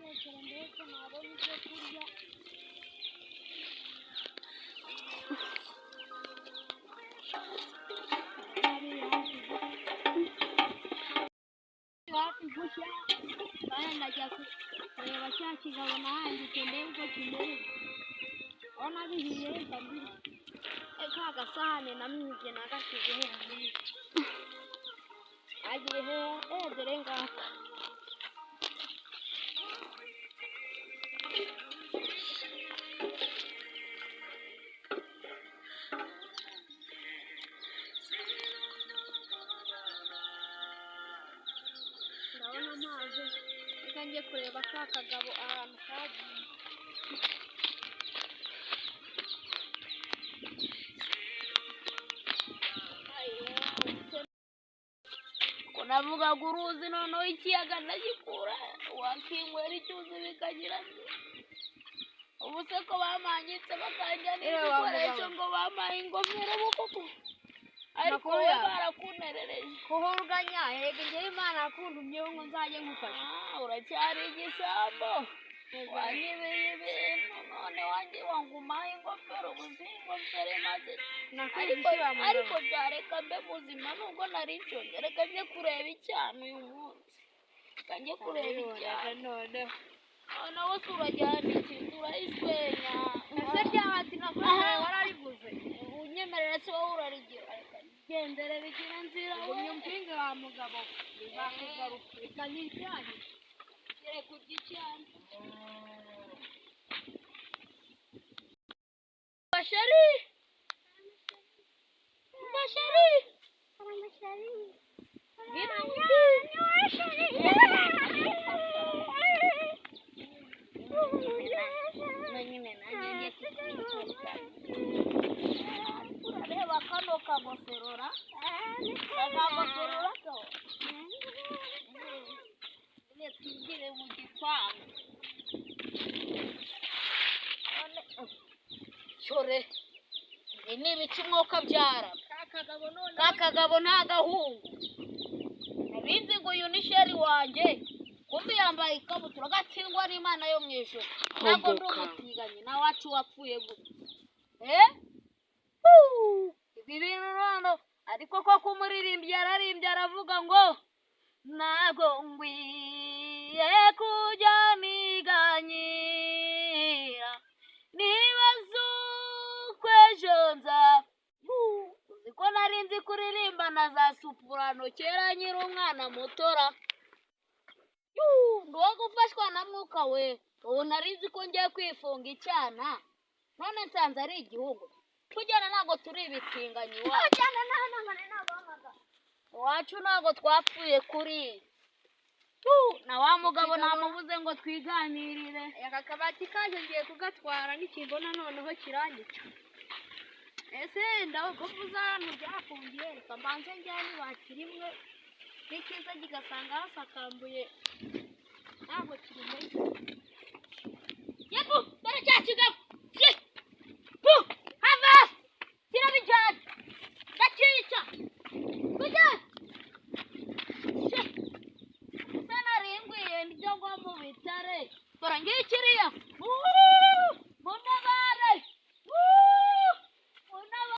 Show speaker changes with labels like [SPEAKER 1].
[SPEAKER 1] kwitekera mbese nabona ibyo kurya. Hafi gushya kandi ndajya kureba cya kigabo nahanditse ndebe uko kimeze. Urabona bihiye reka mbirye. Ka gasahane namwibye nagasize hamwe. Agiye dore ngaka. Ndabona amazi reka njye kureba ka kagabo ahantu kagiye. Navugaga uruzi noneho ikiyaga ndagikura wakinywera icyuzi bikagira ubu se ko bamanyitse bakanjyanira ibikoresho ngo bampaye ingofero koko ariko we barakunerereje kuhuruganya yego njyewe Imana yakuntumyeho ngo nzajye ngufasha. Uracyari igisambo wanyibeye ibintu none wanjye wangumaye ingofero ubuze ingofero maze ariko byareka mbe muzima nubwo nari nshonje reka njye kureba icyana uyu munsi reka njye kureba icyana noneho nawe se urajyana iki turayiswenya ese byabati nakoze wararivuze unyemerera se wowe urarigira reka gendere bigira nzira we nyumpinge wa mugabo bizakugaruka reka nijyane gere kurya icyana. Bashari urareba kano kagoserora ko twigire mu gipangu cyore ni ibiki mwuka byara ka kagabo nta gahungu nabizi ngo uyu ni sheri wanjye kumbe yambaye ikabutura gatsindwa n'Imana yo mu ijuru ntabwo ndi umutiganye na wacu wapfuye gute ibi bintu none ariko ko kumuririmbyi yararimbye aravuga ngo ntabwo ngwiye kujya niganyira niba z'ukwejo nza uziko nari nzi kuririmba na za supurano kera nyiri umwana mutora ndi uwo gufashwa na mwuka we ubu nari nzi ko ngiye kwifunga icyana none nsanze ari igihugu kujyana ntabwo turi ibitinganyi iwacu ntabwo twapfuye kuri na wa mugabo namubuze ngo twiganirire aka kabati kaje ngiye kugatwara n'ikimbona noneho kirangica ese ndavuza hano byafungiye reka mbanze njyane ibati rimwe n'ikiza kigasanga hasakambuye ntabwo kiri muri yebu dore cya kigabo